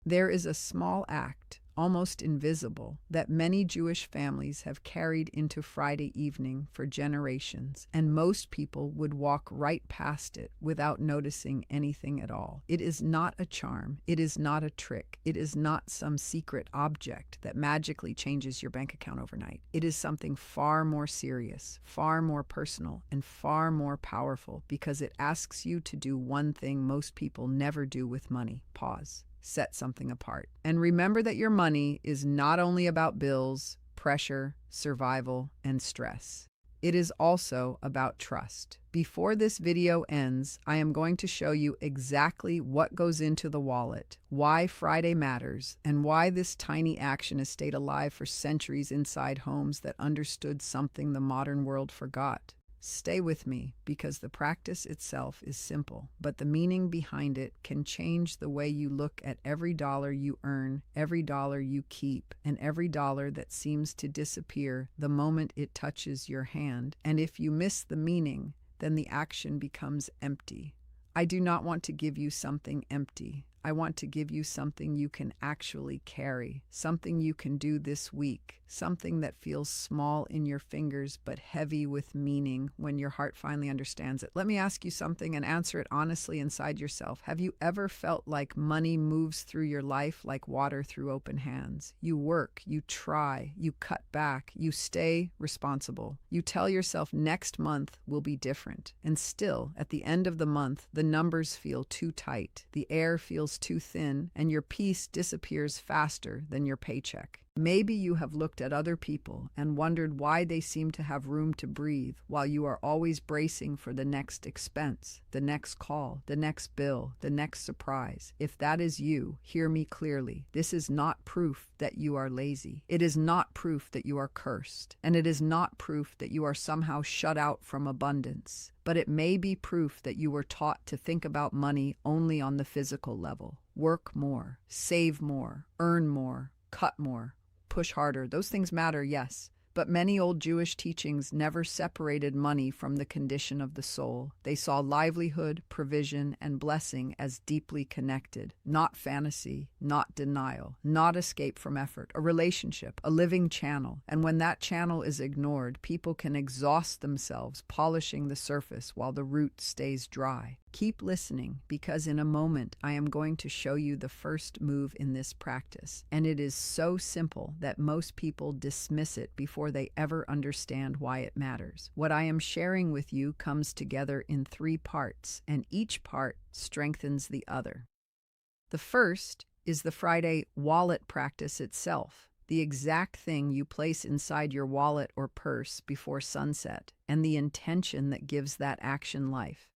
There is a small act, almost invisible, that many Jewish families have carried into Friday evening for generations, and most people would walk right past it without noticing anything at all. It is not a charm. It is not a trick. It is not some secret object that magically changes your bank account overnight. It is something far more serious, far more personal, and far more powerful because it asks you to do one thing most people never do with money: pause. Set something apart. And remember that your money is not only about bills, pressure, survival, and stress. It is also about trust. Before this video ends, I am going to show you exactly what goes into the wallet, why Friday matters, and why this tiny action has stayed alive for centuries inside homes that understood something the modern world forgot. Stay with me, because the practice itself is simple, but the meaning behind it can change the way you look at every dollar you earn, every dollar you keep, and every dollar that seems to disappear the moment it touches your hand. And if you miss the meaning, then the action becomes empty. I do not want to give you something empty. I want to give you something you can actually carry, something you can do this week, something that feels small in your fingers but heavy with meaning when your heart finally understands it. Let me ask you something and answer it honestly inside yourself. Have you ever felt like money moves through your life like water through open hands? You work, you try, you cut back, you stay responsible. You tell yourself next month will be different. And still, at the end of the month, the numbers feel too tight, the air feels too thin, and your peace disappears faster than your paycheck. Maybe you have looked at other people and wondered why they seem to have room to breathe while you are always bracing for the next expense, the next call, the next bill, the next surprise. If that is you, hear me clearly. This is not proof that you are lazy. It is not proof that you are cursed. And it is not proof that you are somehow shut out from abundance. But it may be proof that you were taught to think about money only on the physical level. Work more, save more, earn more, cut more, push harder. Those things matter, yes. But many old Jewish teachings never separated money from the condition of the soul. They saw livelihood, provision, and blessing as deeply connected, not fantasy, not denial, not escape from effort, a relationship, a living channel. And when that channel is ignored, people can exhaust themselves polishing the surface while the root stays dry. Keep listening, because in a moment I am going to show you the first move in this practice, and it is so simple that most people dismiss it before they ever understand why it matters. What I am sharing with you comes together in 3 parts, and each part strengthens the other. The first is the Friday wallet practice itself, the exact thing you place inside your wallet or purse before sunset, and the intention that gives that action life.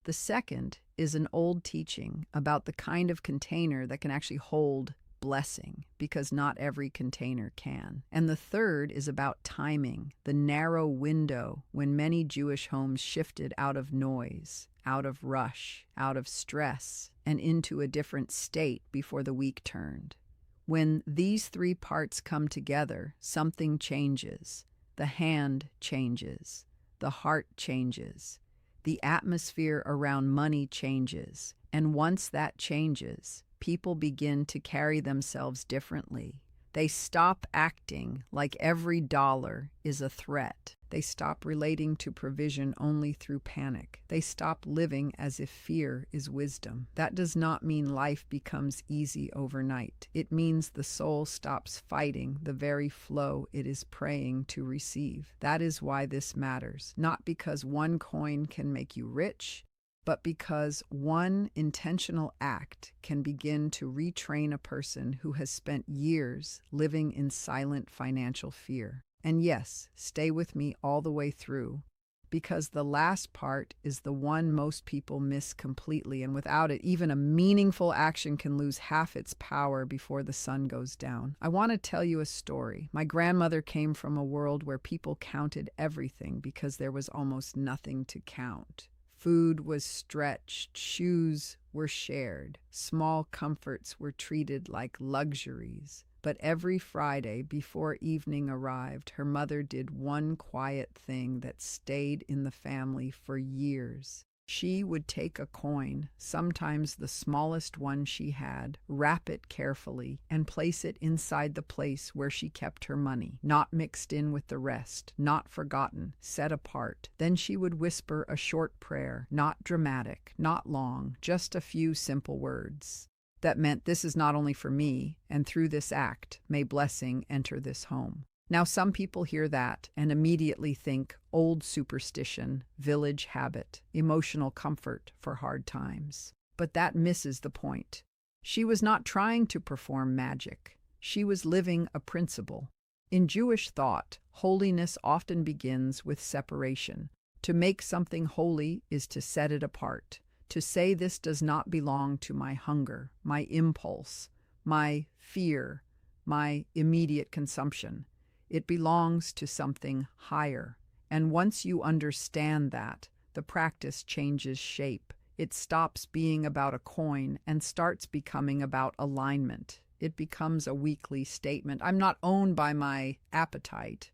The second is an old teaching about the kind of container that can actually hold blessing, because not every container can. And the third is about timing, the narrow window when many Jewish homes shifted out of noise, out of rush, out of stress, and into a different state before the week turned. When these 3 parts come together, something changes. The hand changes. The heart changes. The atmosphere around money changes, and once that changes, people begin to carry themselves differently. They stop acting like every dollar is a threat. They stop relating to provision only through panic. They stop living as if fear is wisdom. That does not mean life becomes easy overnight. It means the soul stops fighting the very flow it is praying to receive. That is why this matters, not because one coin can make you rich, but because one intentional act can begin to retrain a person who has spent years living in silent financial fear. And yes, stay with me all the way through, because the last part is the one most people miss completely, and without it, even a meaningful action can lose half its power before the sun goes down. I want to tell you a story. My grandmother came from a world where people counted everything because there was almost nothing to count. Food was stretched, shoes were shared, small comforts were treated like luxuries. But every Friday before evening arrived, her mother did one quiet thing that stayed in the family for years. She would take a coin, sometimes the smallest one she had, wrap it carefully, and place it inside the place where she kept her money, not mixed in with the rest, not forgotten, set apart. Then she would whisper a short prayer, not dramatic, not long, just a few simple words. That meant, "This is not only for me, and through this act, may blessing enter this home." Now, some people hear that and immediately think old superstition, village habit, emotional comfort for hard times. But that misses the point. She was not trying to perform magic. She was living a principle. In Jewish thought, holiness often begins with separation. To make something holy is to set it apart, to say this does not belong to my hunger, my impulse, my fear, my immediate consumption. It belongs to something higher. And once you understand that, the practice changes shape. It stops being about a coin and starts becoming about alignment. It becomes a weekly statement. I'm not owned by my appetite.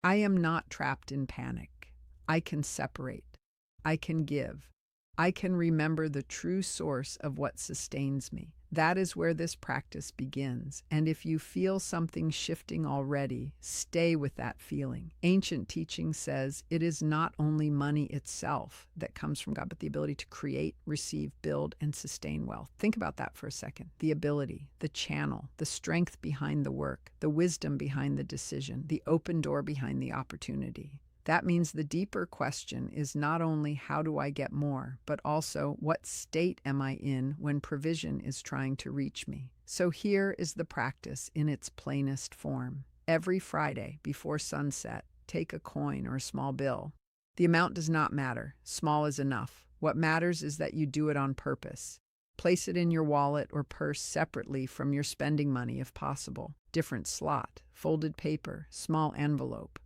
I am not trapped in panic. I can separate. I can give. I can remember the true source of what sustains me. That is where this practice begins. And if you feel something shifting already, stay with that feeling. Ancient teaching says it is not only money itself that comes from God, but the ability to create, receive, build, and sustain wealth. Think about that for a second. The ability, the channel, the strength behind the work, the wisdom behind the decision, the open door behind the opportunity. That means the deeper question is not only how do I get more, but also what state am I in when provision is trying to reach me? So here is the practice in its plainest form. Every Friday before sunset, take a coin or a small bill. The amount does not matter. Small is enough. What matters is that you do it on purpose. Place it in your wallet or purse separately from your spending money if possible. Different slot, folded paper, small envelope.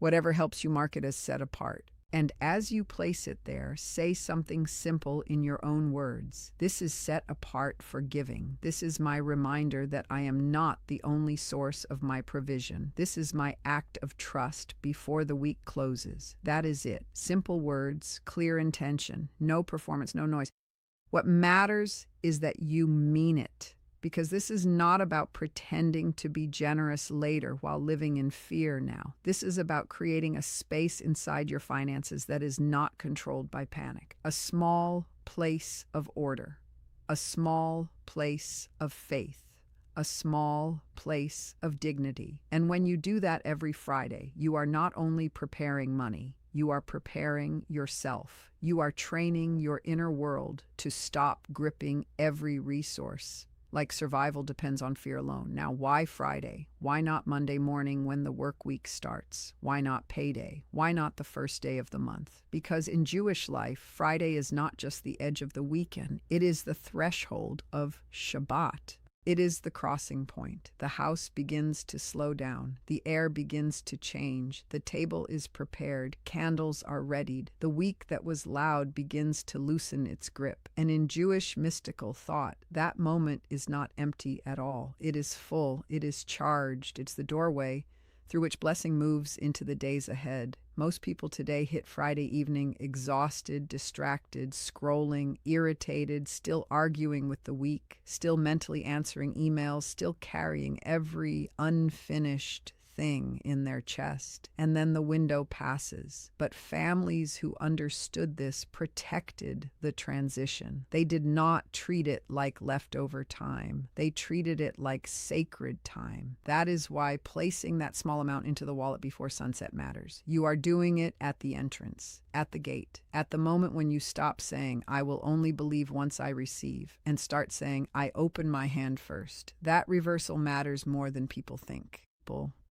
Whatever helps you mark it as set apart. And as you place it there, say something simple in your own words. This is set apart for giving. This is my reminder that I am not the only source of my provision. This is my act of trust before the week closes. That is it. Simple words, clear intention, no performance, no noise. What matters is that you mean it. Because this is not about pretending to be generous later while living in fear now. This is about creating a space inside your finances that is not controlled by panic. A small place of order. A small place of faith. A small place of dignity. And when you do that every Friday, you are not only preparing money, you are preparing yourself. You are training your inner world to stop gripping every resource. Like survival depends on fear alone. Now, why Friday? Why not Monday morning when the work week starts? Why not payday? Why not the first day of the month? Because in Jewish life, Friday is not just the edge of the weekend. It is the threshold of Shabbat. It is the crossing point. The house begins to slow down. The air begins to change. The table is prepared. Candles are readied. The week that was loud begins to loosen its grip. And in Jewish mystical thought, that moment is not empty at all. It is full. It is charged. It's the doorway through which blessing moves into the days ahead. Most people today hit Friday evening exhausted, distracted, scrolling, irritated, still arguing with the week, still mentally answering emails, still carrying every unfinished thing in their chest. And then the window passes. But families who understood this protected the transition. They did not treat it like leftover time. They treated it like sacred time. That is why placing that small amount into the wallet before sunset matters. You are doing it at the entrance, at the gate, at the moment when you stop saying, I will only believe once I receive, and start saying, I open my hand first. That reversal matters more than people think.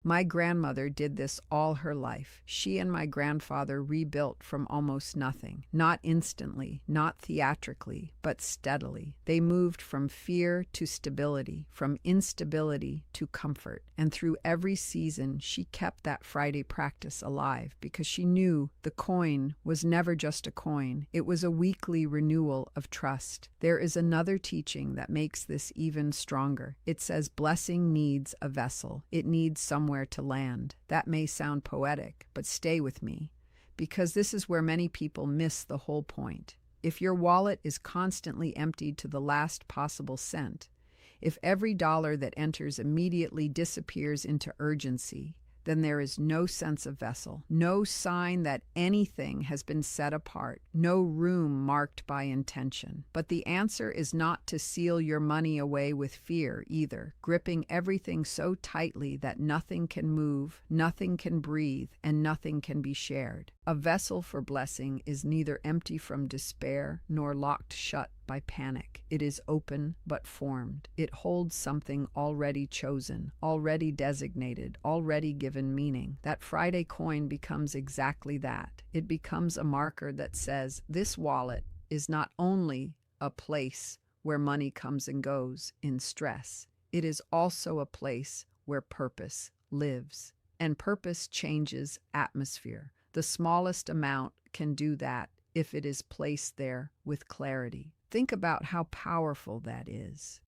My grandmother did this all her life. She and my grandfather rebuilt from almost nothing. Not instantly, not theatrically, but steadily. They moved from fear to stability, from instability to comfort. And through every season, she kept that Friday practice alive because she knew the coin was never just a coin. It was a weekly renewal of trust. There is another teaching that makes this even stronger. It says blessing needs a vessel. It needs somewhere to land. That may sound poetic, but stay with me, because this is where many people miss the whole point. If your wallet is constantly emptied to the last possible cent, if every dollar that enters immediately disappears into urgency, then there is no sense of vessel, no sign that anything has been set apart, no room marked by intention. But the answer is not to seal your money away with fear either, gripping everything so tightly that nothing can move, nothing can breathe, and nothing can be shared. A vessel for blessing is neither empty from despair nor locked shut by panic. It is open but formed. It holds something already chosen, already designated, already given meaning. That Friday coin becomes exactly that. It becomes a marker that says, this wallet is not only a place where money comes and goes in stress, it is also a place where purpose lives. And purpose changes atmosphere. The smallest amount can do that if it is placed there with clarity. Think about how powerful that is.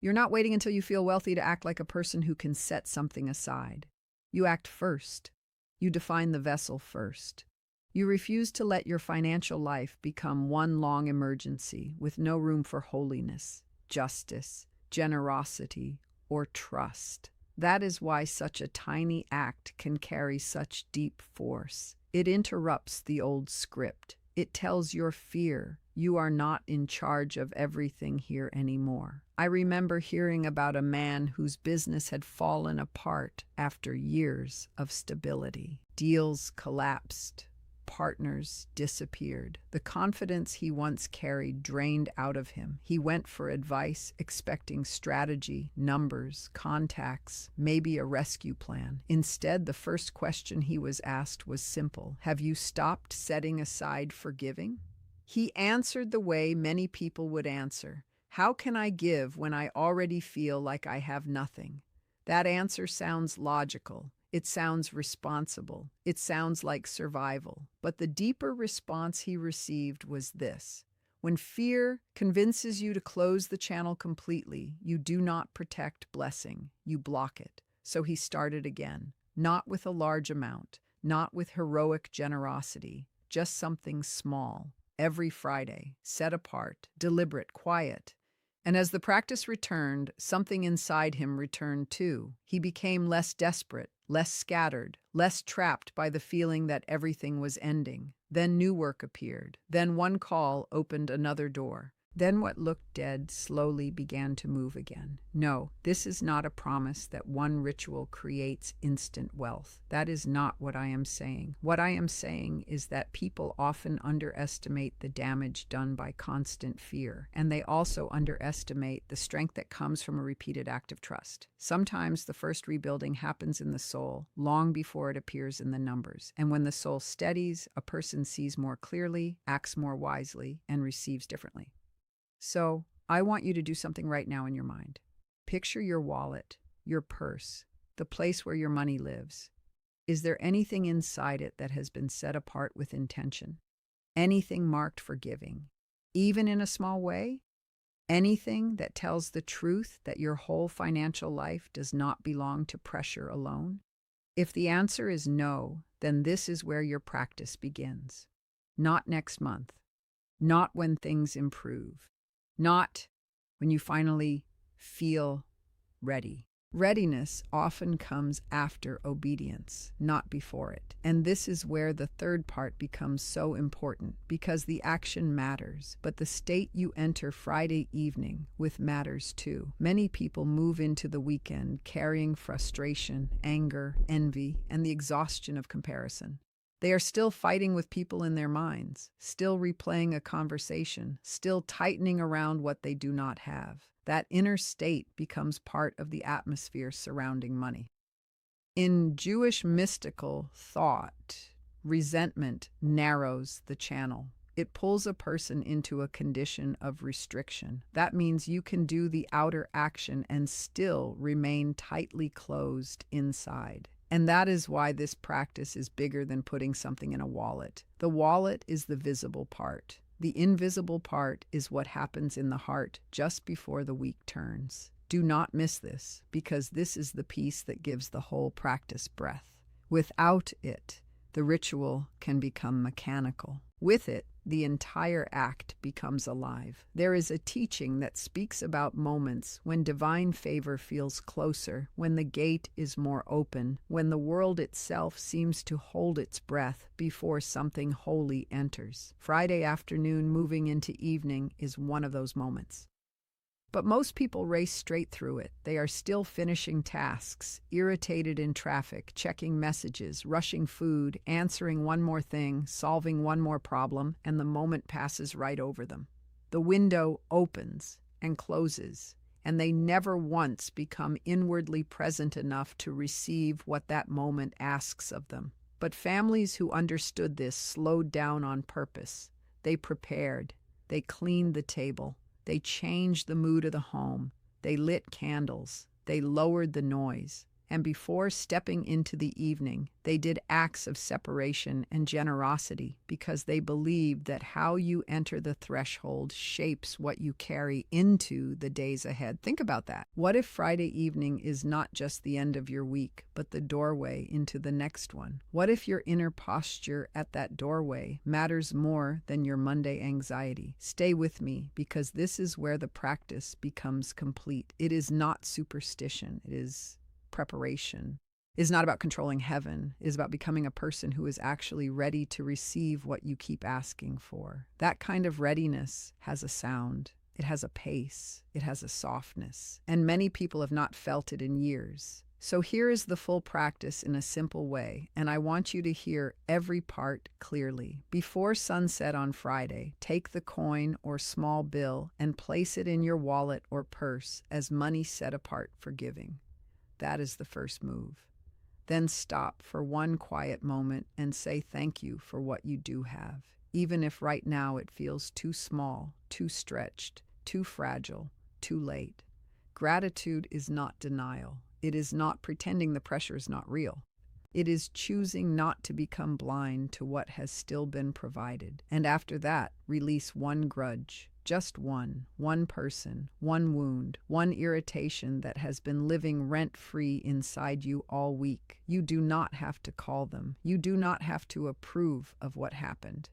You're not waiting until you feel wealthy to act like a person who can set something aside. You act first. You define the vessel first. You refuse to let your financial life become one long emergency with no room for holiness, justice, generosity, or trust. That is why such a tiny act can carry such deep force. It interrupts the old script. It tells your fear you are not in charge of everything here anymore. I remember hearing about a man whose business had fallen apart after years of stability. Deals collapsed. Partners disappeared. The confidence he once carried drained out of him. He went for advice, expecting strategy, numbers, contacts, maybe a rescue plan. Instead, the first question he was asked was simple: have you stopped setting aside for giving? He answered the way many people would answer: how can I give when I already feel like I have nothing? That answer sounds logical. It sounds responsible. It sounds like survival. But the deeper response he received was this: when fear convinces you to close the channel completely, you do not protect blessing, you block it. So he started again, not with a large amount, not with heroic generosity, just something small. Every Friday, set apart, deliberate, quiet. And as the practice returned, something inside him returned too. He became less desperate, less scattered, less trapped by the feeling that everything was ending. Then new work appeared. Then one call opened another door. Then what looked dead slowly began to move again. No, this is not a promise that one ritual creates instant wealth. That is not what I am saying. What I am saying is that people often underestimate the damage done by constant fear, and they also underestimate the strength that comes from a repeated act of trust. Sometimes the first rebuilding happens in the soul, long before it appears in the numbers. And when the soul steadies, a person sees more clearly, acts more wisely, and receives differently. So, I want you to do something right now in your mind. Picture your wallet, your purse, the place where your money lives. Is there anything inside it that has been set apart with intention? Anything marked for giving? Even in a small way? Anything that tells the truth that your whole financial life does not belong to pressure alone? If the answer is no, then this is where your practice begins. Not next month. Not when things improve. Not when you finally feel ready. Readiness often comes after obedience, not before it. And this is where the third part becomes so important, because the action matters, but the state you enter Friday evening with matters too. Many people move into the weekend carrying frustration, anger, envy, and the exhaustion of comparison. They are still fighting with people in their minds, still replaying a conversation, still tightening around what they do not have. That inner state becomes part of the atmosphere surrounding money. In Jewish mystical thought, resentment narrows the channel. It pulls a person into a condition of restriction. That means you can do the outer action and still remain tightly closed inside. And that is why this practice is bigger than putting something in a wallet. The wallet is the visible part. The invisible part is what happens in the heart just before the week turns. Do not miss this, because this is the piece that gives the whole practice breath. Without it, the ritual can become mechanical. With it, the entire act becomes alive. There is a teaching that speaks about moments when divine favor feels closer, when the gate is more open, when the world itself seems to hold its breath before something holy enters. Friday afternoon moving into evening is one of those moments. But most people race straight through it. They are still finishing tasks, irritated in traffic, checking messages, rushing food, answering one more thing, solving one more problem, and the moment passes right over them. The window opens and closes, and they never once become inwardly present enough to receive what that moment asks of them. But families who understood this slowed down on purpose. They prepared. They cleaned the table. They changed the mood of the home. They lit candles. They lowered the noise. And before stepping into the evening, they did acts of separation and generosity because they believed that how you enter the threshold shapes what you carry into the days ahead. Think about that. What if Friday evening is not just the end of your week, but the doorway into the next one? What if your inner posture at that doorway matters more than your Monday anxiety? Stay with me, because this is where the practice becomes complete. It is not superstition. It is preparation. Is not about controlling heaven. It is about becoming a person who is actually ready to receive what you keep asking for. That kind of readiness has a sound. It has a pace. It has a softness. And many people have not felt it in years. So here is the full practice in a simple way, and I want you to hear every part clearly. Before sunset on Friday, take the coin or small bill and place it in your wallet or purse as money set apart for giving. That is the first move. Then stop for one quiet moment and say thank you for what you do have, even if right now it feels too small, too stretched, too fragile, too late. Gratitude is not denial. It is not pretending the pressure is not real. It is choosing not to become blind to what has still been provided. And after that, release one grudge. Just one person, one wound, one irritation that has been living rent-free inside you all week. You do not have to call them. You do not have to approve of what happened.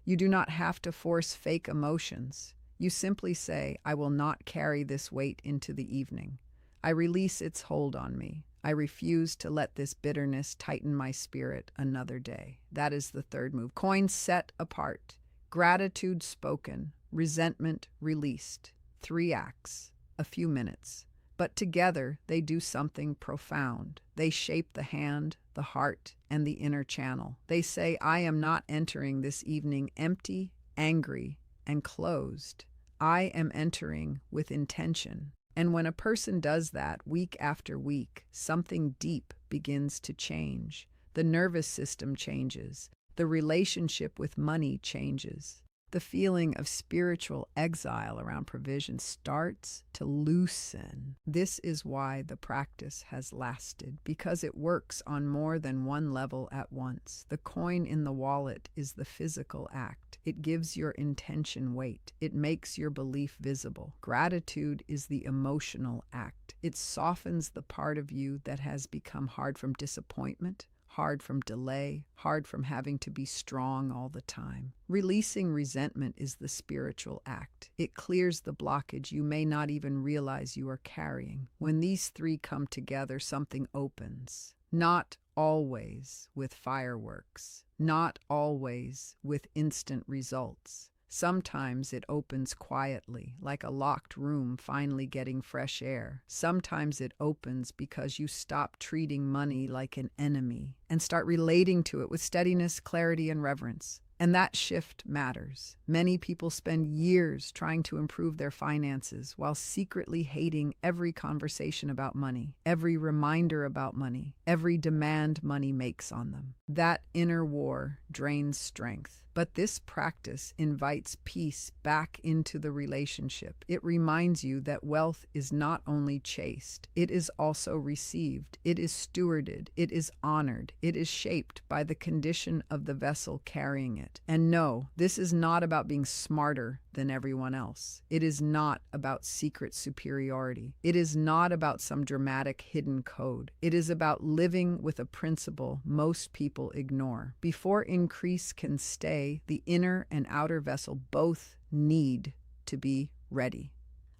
You do not have to force fake emotions. You simply say, I will not carry this weight into the evening. I release its hold on me. I refuse to let this bitterness tighten my spirit another day. That is the third move. Coins set apart. Gratitude spoken. Resentment released. 3 acts, a few minutes. But together they do something profound. They shape the hand, the heart, and the inner channel. They say, I am not entering this evening empty, angry, and closed. I am entering with intention. And when a person does that week after week, something deep begins to change. The nervous system changes. The relationship with money changes. The feeling of spiritual exile around provision starts to loosen. This is why the practice has lasted, because it works on more than one level at once. The coin in the wallet is the physical act. It gives your intention weight. It makes your belief visible. Gratitude is the emotional act. It softens the part of you that has become hard from disappointment, hard from delay, hard from having to be strong all the time. Releasing resentment is the spiritual act. It clears the blockage you may not even realize you are carrying. When these 3 come together, something opens. Not always with fireworks, not always with instant results. Sometimes it opens quietly, like a locked room finally getting fresh air. Sometimes it opens because you stop treating money like an enemy and start relating to it with steadiness, clarity, and reverence. And that shift matters. Many people spend years trying to improve their finances while secretly hating every conversation about money, every reminder about money, every demand money makes on them. That inner war drains strength. But this practice invites peace back into the relationship. It reminds you that wealth is not only chased, it is also received. It is stewarded. It is honored. It is shaped by the condition of the vessel carrying it. And no, this is not about being smarter than everyone else. It is not about secret superiority. It is not about some dramatic hidden code. It is about living with a principle most people ignore. Before increase can stay, say the inner and outer vessel both need to be ready.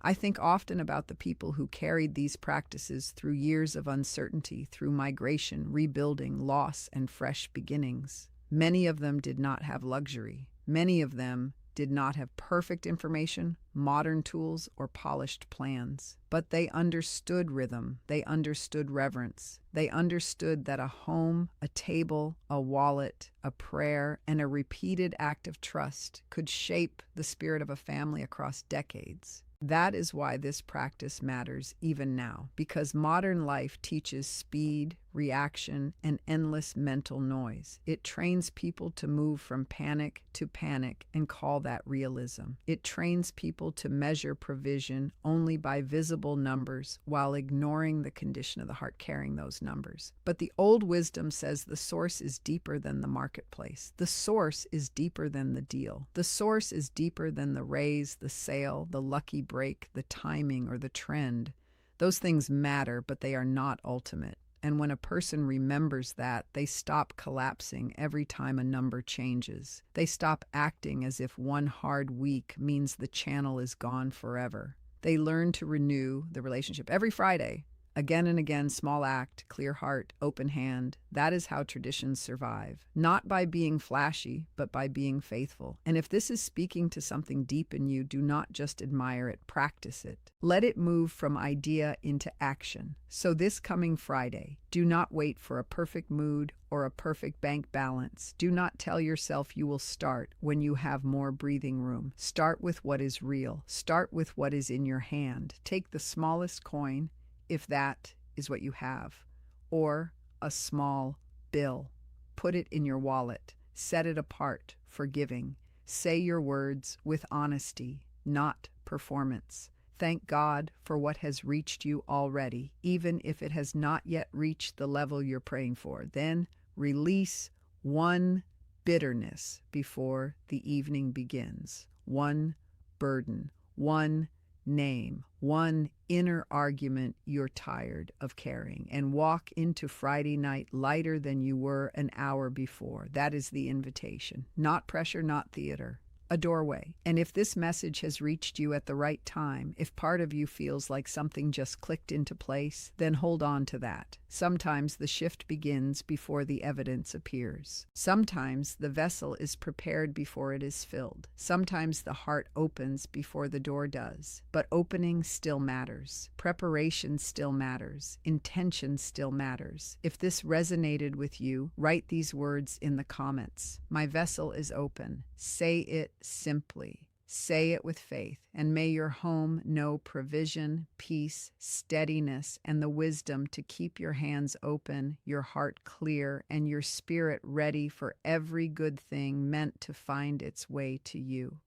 I think often about the people who carried these practices through years of uncertainty, through migration, rebuilding, loss, and fresh beginnings. Many of them did not have luxury. Many of them did not have perfect information, modern tools, or polished plans. But they understood rhythm. They understood reverence. They understood that a home, a table, a wallet, a prayer, and a repeated act of trust could shape the spirit of a family across decades. That is why this practice matters even now, because modern life teaches speed, reaction, and endless mental noise. It trains people to move from panic to panic and call that realism. It trains people to measure provision only by visible numbers while ignoring the condition of the heart carrying those numbers. But the old wisdom says the source is deeper than the marketplace. The source is deeper than the deal. The source is deeper than the raise, the sale, the lucky break, the timing, or the trend. Those things matter, but they are not ultimate. And when a person remembers that, they stop collapsing every time a number changes. They stop acting as if one hard week means the channel is gone forever. They learn to renew the relationship every Friday. Again and again, small act, clear heart, open hand. That is how traditions survive. Not by being flashy, but by being faithful. And if this is speaking to something deep in you, do not just admire it, practice it. Let it move from idea into action. So this coming Friday, do not wait for a perfect mood or a perfect bank balance. Do not tell yourself you will start when you have more breathing room. Start with what is real. Start with what is in your hand. Take the smallest coin, if that is what you have, or a small bill. Put it in your wallet. Set it apart for giving. Say your words with honesty, not performance. Thank God for what has reached you already, even if it has not yet reached the level you're praying for. Then release one bitterness before the evening begins. One burden, one name, one inner argument you're tired of carrying, and walk into Friday night lighter than you were an hour before. That is the invitation. Not pressure, not theater. A doorway. And if this message has reached you at the right time, if part of you feels like something just clicked into place, then hold on to that. Sometimes the shift begins before the evidence appears. Sometimes the vessel is prepared before it is filled. Sometimes the heart opens before the door does. But opening still matters. Preparation still matters. Intention still matters. If this resonated with you, write these words in the comments. My vessel is open. Say it simply. Say it with faith, and may your home know provision, peace, steadiness, and the wisdom to keep your hands open, your heart clear, and your spirit ready for every good thing meant to find its way to you.